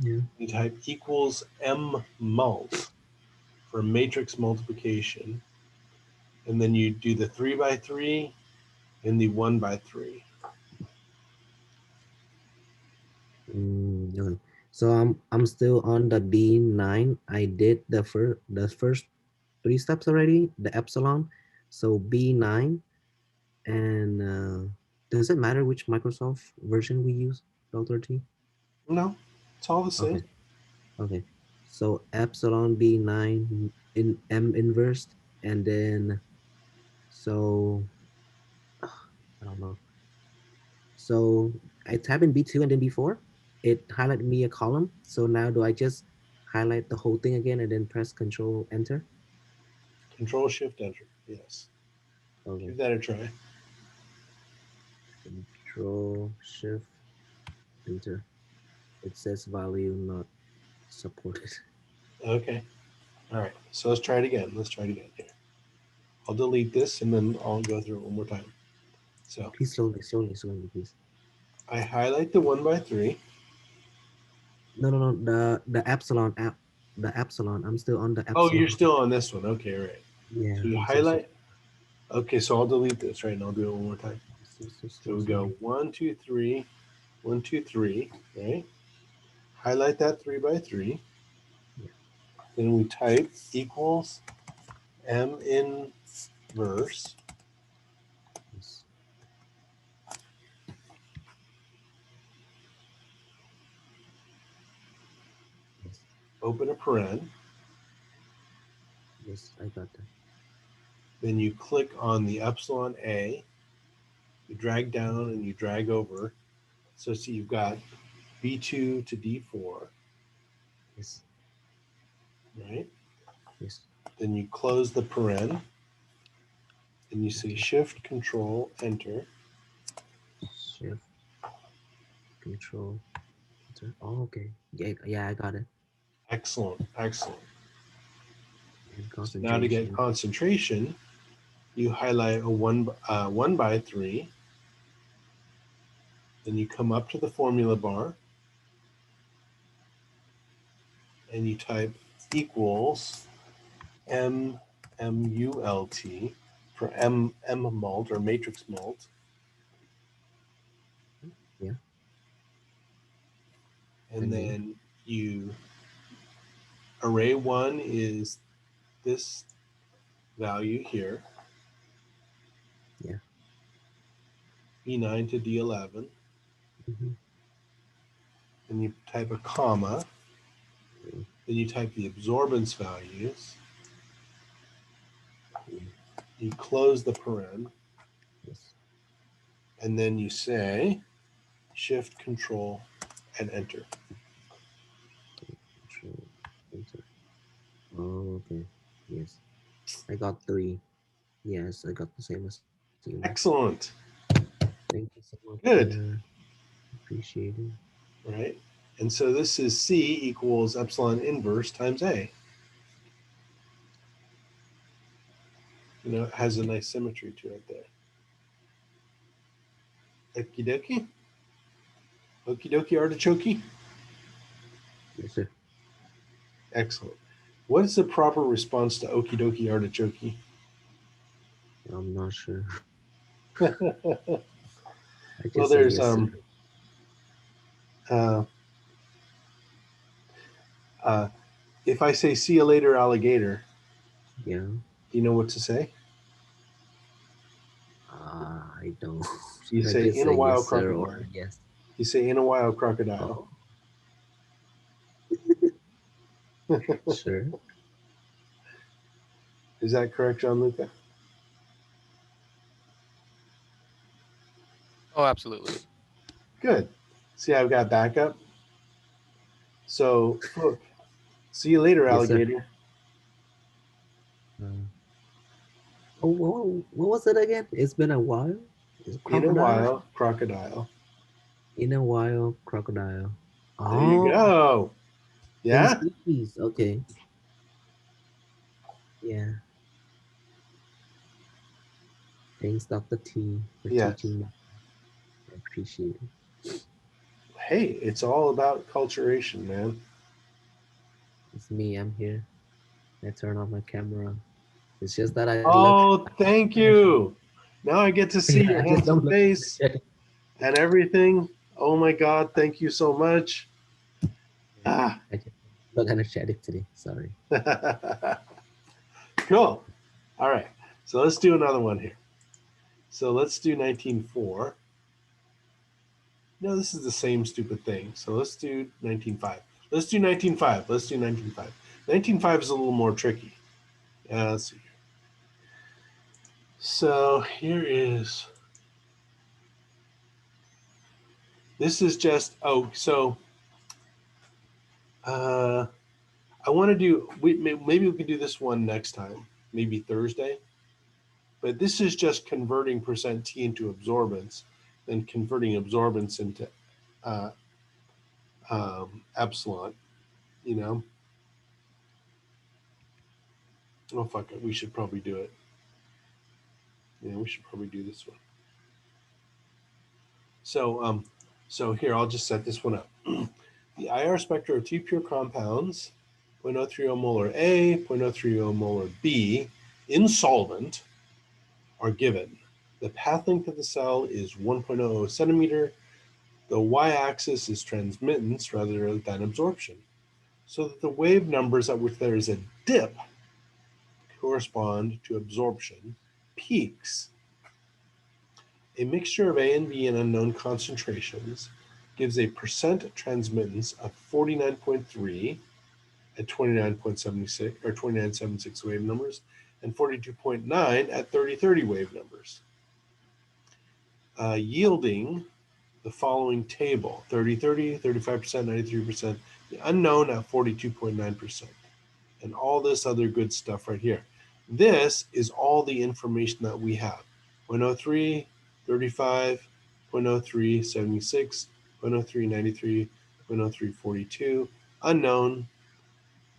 Yeah. You type equals M mult for matrix multiplication. And then you do the 3 by 3 and the 1 by 3. Okay. So I'm still on the B9. I did the first 3 steps already, the epsilon. So B9, and does it matter which Microsoft version we use, Dr. T? No, it's all the same. Okay. Okay. So epsilon B9 in M inverse, and then so I don't know. So I type in B2 and then B4. It highlighted me a column. So now do I just highlight the whole thing again and then press Control Enter? Control Shift Enter. Yes. Okay. Give that a try. Control Shift Enter. It says value not supported. Okay. All right. So let's try it again. Here. I'll delete this and then I'll go through it one more time. So Please slowly, please. I highlight the 1 by 3. No. The epsilon app. The epsilon. I'm still on the epsilon. Oh, you're still on this one. Okay, right. Yeah. So you highlight. Okay, so I'll delete this, right? And I'll do it one more time. So we go 1, 2, 3, 1, 2, 3, right? Highlight that 3 by 3. Yeah. Then we type equals M inverse. Yes. Yes. Open a paren. Yes, I got that. Then you click on the epsilon A. You drag down and you drag over. So see, you've got B2 to D4, Yes. right? Yes. Then you close the paren. And you say Okay. Shift Control Enter. Shift Control Enter. Oh, okay. Yeah, I got it. Excellent. And So now to get concentration, you highlight a 1 by 3. Then you come up to the formula bar and you type equals M mult for M mult or matrix mult. Yeah. And then you array 1 is this value here. Yeah. E9 to D11. Mm-hmm. And you type a comma. Okay. Then you type the absorbance values. Yeah. You close the paren. Yes. And then you say Shift Control and Enter. Control Enter. Oh, okay. Yes. I got 3. Yes, I got the same as you. Excellent. Thank you so much. Good. Peter. Appreciate it. Right? And so this is C equals epsilon inverse times A. You know, it has a nice symmetry to it there. Okie dokie. Okie dokie artichoke. Yes, sir. Excellent. What is the proper response to okie dokie artichoke? I'm not sure. Well, I just say there's yes, sir. If I say see you later, alligator, Yeah. do you know what to say? I don't. You I say just in say a while, yes, sir, crocodile. or yes. You say in a while, crocodile. Oh, sure. Is that correct, Gianluca? Oh, absolutely. Good. See, I've got backup. So, look, see you later, Yes, sir. alligator. What was it again? It's been a while. Is it In a crocodile? while, crocodile. In a while, crocodile. There you Oh, go. same Yeah? species. Okay. Yeah. Thanks, Dr. T, for Yes. teaching me. I appreciate it. Hey, it's all about culturation, man. It's me. I'm here. I turn on my camera. It's just that I Oh, look. thank you. Now I get to see Yeah, your I just handsome don't look face energetic. and everything. Oh my God, thank you so much. Ah. I just look energetic today. Sorry. Cool. All right. So let's do another one here. So let's do 19.4. No, this is the same stupid thing. So let's do 19.5. Let's do 19.5. Let's do 19.5. 19.5 is a little more tricky. Let's see. So here is, this is just, I want to do, maybe we can do this one next time, maybe Thursday. But this is just converting percent T into absorbance, then converting absorbance into epsilon, you know? Oh, fuck it. We should probably do it. Yeah, we should probably do this one. So here, I'll just set this one up. The IR spectra of two pure compounds, 0.030 molar A, 0.030 molar B, in solvent, are given. The path length of the cell is 1.00 centimeter. The y-axis is transmittance rather than absorption, so that the wave numbers at which there is a dip correspond to absorption peaks. A mixture of A and B in unknown concentrations gives a percent transmittance of 49.3 at 29.76 or 29.76 wave numbers and 42.9 at 30.30 wave numbers, yielding the following table: 30.30, 35%, 93%, the unknown at 42.9%, and all this other good stuff right here. This is all the information that we have: 0.03, 35, 0.03, 76, 0.03, 93, 0.03, 42, unknown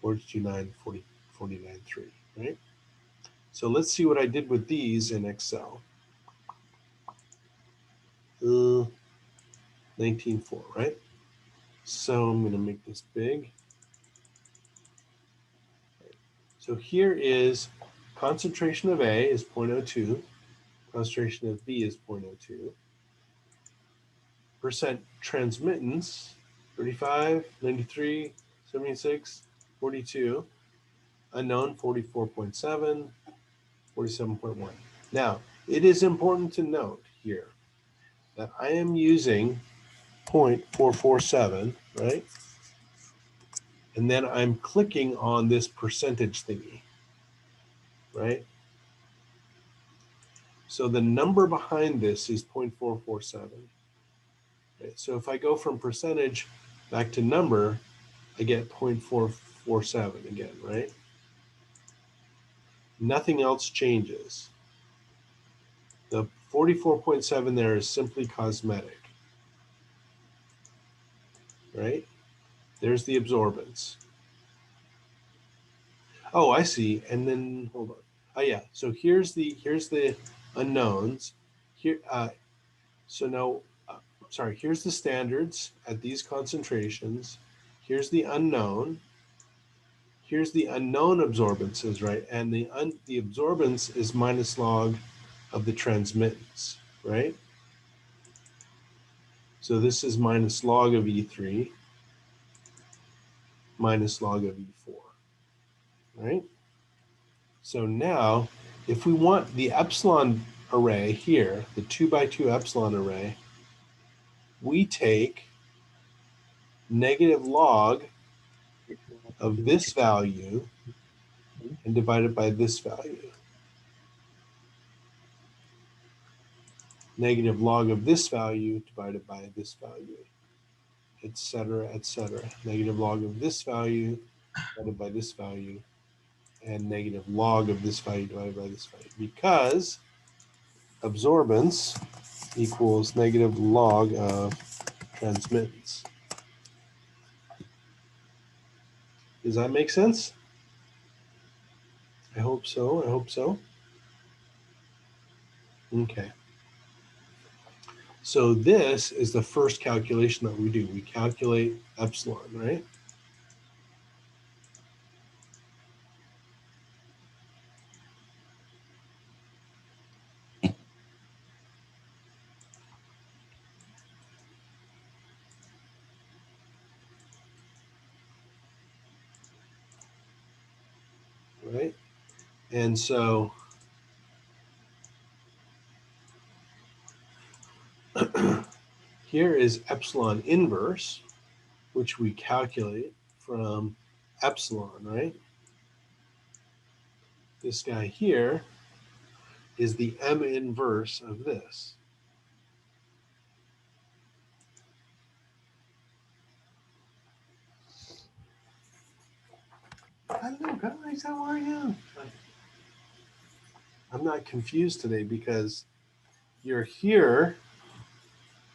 42.9, 40, 49.3, right? So let's see what I did with these in Excel. 19.4, right? So I'm going to make this big. So here is concentration of A is 0.02, concentration of B is 0.02. Percent transmittance, 35, 93, 76, 42. Unknown, 44.7, 47.1. Now, it is important to note here that I am using 0.447, right? And then I'm clicking on this percentage thingy, right? So the number behind this is 0.447. Right? So if I go from percentage back to number, I get 0.447 again, right? Nothing else changes. The 44.7 there is simply cosmetic, right? There's the absorbance. Oh, I see. And then hold on. Oh yeah. So here's the unknowns. Here. So now, sorry. Here's the standards at these concentrations. Here's the unknown. Here's the unknown absorbances, right? And the absorbance is minus log of the transmittance, right? So this is minus log of E3 minus log of E4, right? So now, if we want the epsilon array here, the 2x2 epsilon array, we take negative log of this value and divide it by this value. Negative log of this value divided by this value, etc., etc. Negative log of this value divided by this value, and negative log of this value divided by this value, because absorbance equals negative log of transmittance. Does that make sense? I hope so. I hope so. Okay. So this is the first calculation that we do. We calculate epsilon, right? Right? And so here is epsilon inverse, which we calculate from epsilon, right? This guy here is the M inverse of this. Hello guys, how are you? I'm not confused today because you're here,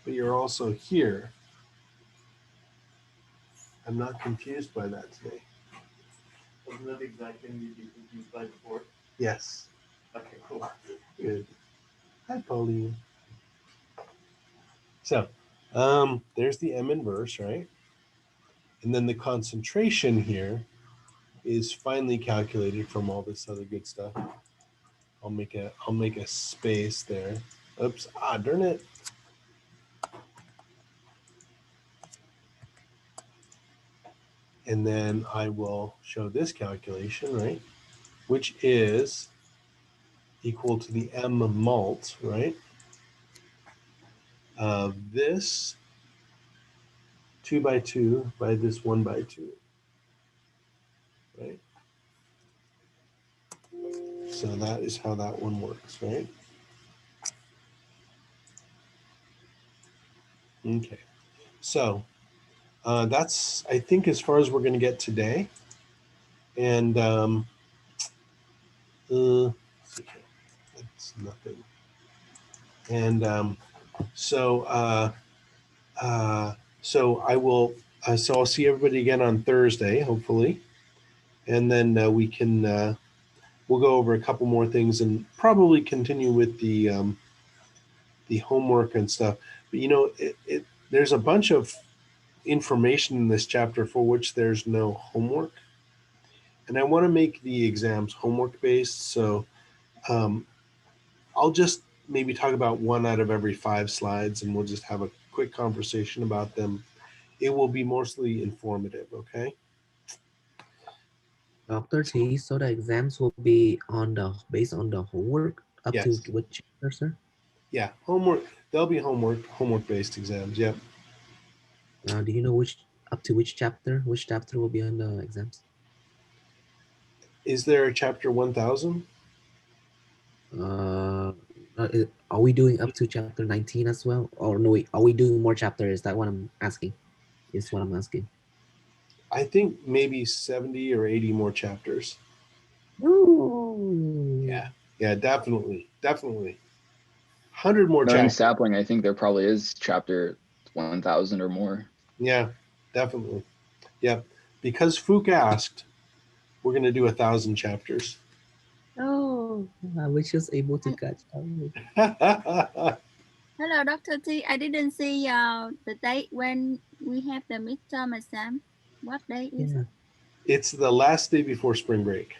but you're also here. I'm not confused by that today. Wasn't that the exact thing you'd be confused by before? Yes. Okay, cool. Good. Hi, Pauline. So, there's the M inverse, right? And then the concentration here is finally calculated from all this other good stuff. I'll make a space there. Oops, darn it. And then I will show this calculation, right? Which is equal to the M mult, right? Of this 2x2 by this 1x2, right? So that is how that one works, right? Okay, so that's, I think, as far as we're going to get today. And that's nothing. And so I will. So I'll see everybody again on Thursday, hopefully, and then we can we'll go over a couple more things and probably continue with the homework and stuff. But you know, there's a bunch of information in this chapter for which there's no homework, and I want to make the exams homework based. So I'll just maybe talk about one out of every 5 slides, and we'll just have a quick conversation about them. It will be mostly informative, okay? Dr. T, so the exams will be based on the homework up Yes. to which chapter, sir? Yeah, homework. There'll be homework-based exams. Yep. Do you know up to which chapter? Which chapter will be on the exams? Is there a chapter 1000? Are we doing up to chapter 19 as well? Or no, wait, are we doing more chapters? Is that what I'm asking? Is what I'm asking. I think maybe 70 or 80 more chapters. Ooh. Yeah, definitely. 100 more Knowing chapters. sapling, I think there probably is chapter 1000 or more. Yeah, definitely. Yep. Because Fook asked, we're going to do 1,000 chapters. Oh, I was just able to catch up. Hello, Dr. T. I didn't see the date when we have the midterm exam. What day is Yeah. it? It's the last day before spring break.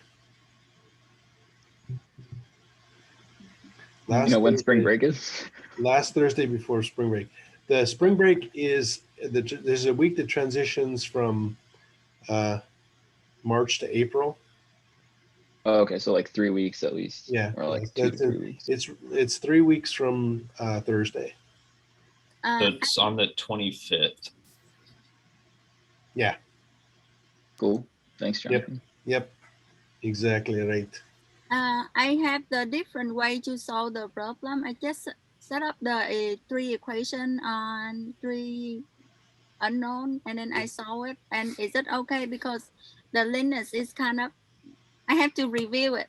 You know when spring break is? Last Thursday before spring break. The spring break is there's a week that transitions from March to April. Oh, okay, so like 3 weeks at least. Yeah, Or like yeah, 2 to 3 weeks. It's 3 weeks from Thursday. So it's on the 25th. Yeah. Cool. Thanks, Jonathan. Yep. Exactly right. I have the different way to solve the problem. I just set up the 3 equation on 3 unknown, and then I solve it. And is it okay? Because the lineage is kind of, I have to review it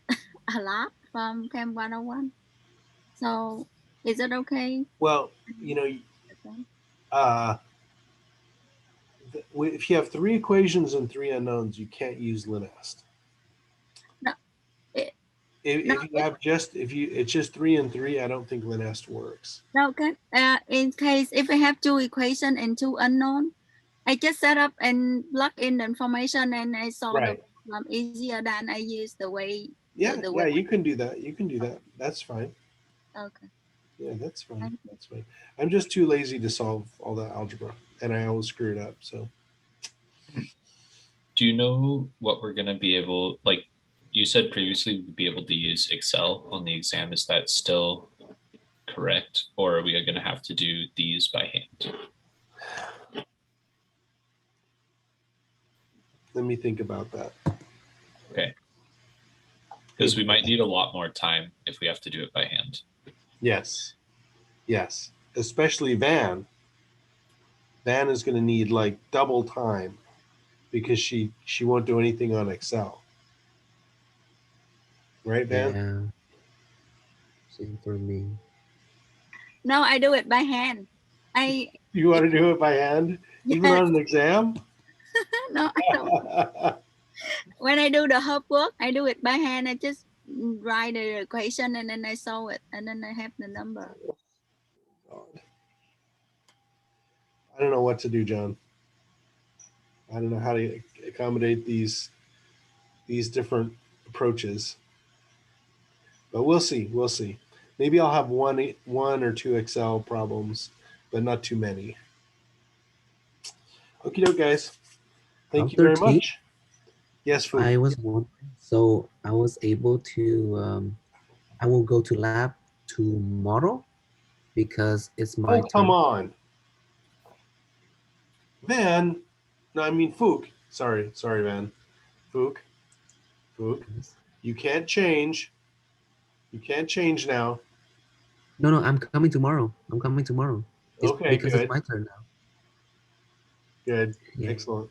a lot from Chem 101. So is it okay? Well, you know, if you have 3 equations and 3 unknowns, you can't use LinEst. No. It's just 3 and 3, I don't think LinEst works. No, okay. In case if I have 2 equation and 2 unknown, I just set up and plug in the information and I solve the problem easier than I use the way. Yeah, you can do that. You can do that. That's fine. Okay. Yeah, that's fine. That's fine. I'm just too lazy to solve all that algebra, and I always screw it up. So, do you know what we're going to be able, like you said previously, we'd be able to use Excel on the exam. Is that still correct? Or are we going to have to do these by hand? let me think about that. Okay. Because we might need a lot more time if we have to do it by hand. Yes. Yes. Especially Van. Van is going to need like double time because she won't do anything on Excel. Right, Van? Yeah. Same for me. No, I do it by hand. You want to do it by hand? Yes. Even on an exam? No, I don't. When I do the homework, I do it by hand. I just write the equation and then I solve it, and then I have the number. I don't know what to do, John. I don't know how to accommodate these different approaches. But we'll see. We'll see. Maybe I'll have one or 2 Excel problems, but not too many. Okie doke, guys. Thank you very much. Yes, Fu. I was wondering, so I was able to, I will go to lab tomorrow because it's my turn. Come on. Van. No, I mean Fook. Sorry, Van. Fook. You can't change. You can't change now. No, I'm coming tomorrow. It's okay, because good. It's my turn now. Good. Yeah. Excellent.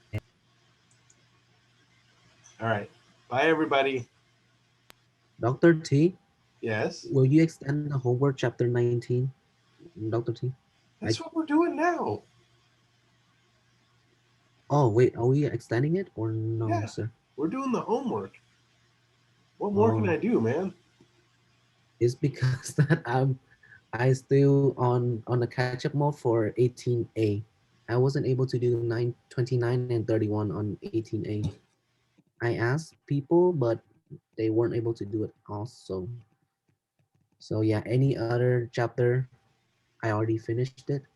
All right. Bye, everybody. Dr. T? Yes? Will you extend the homework chapter 19, Dr. T? That's what we're doing now. Oh, wait. Are we extending it or no, yeah, sir? We're doing the homework. What more can I do, man? It's because that I still on the catch-up mode for 18A. I wasn't able to do 29 and 31 on 18A. I asked people, but they weren't able to do it also. So yeah, any other chapter, I already finished it.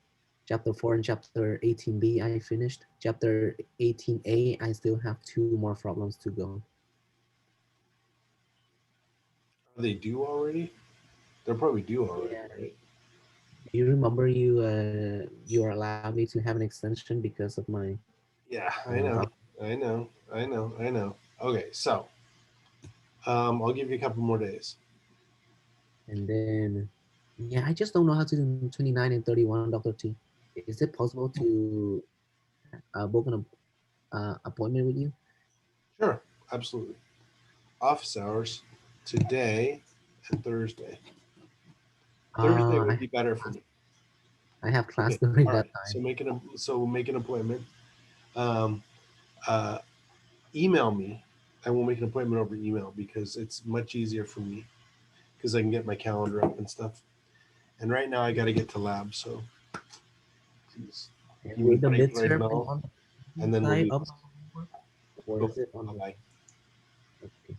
Chapter 4 and chapter 18B, I finished. Chapter 18A, I still have 2 more problems to go. Are they due already? They're probably due already, right? You remember you allowed me to have an extension because of my... Yeah, I know. Okay, so I'll give you a couple more days. And then, yeah, I just don't know how to do 29 and 31, Dr. T. Is it possible to book an appointment with you? Sure, absolutely. Office hours today and Thursday. Thursday would I, be better for me. I have class Okay, during all that right. time. So make an appointment. Email me. I will make an appointment over email because it's much easier for me because I can get my calendar up and stuff. And right now I got to get to lab, so please And give me with the break right midterm now, on the and then we'll side do of this. the homework, or Go is it on bye. the okay.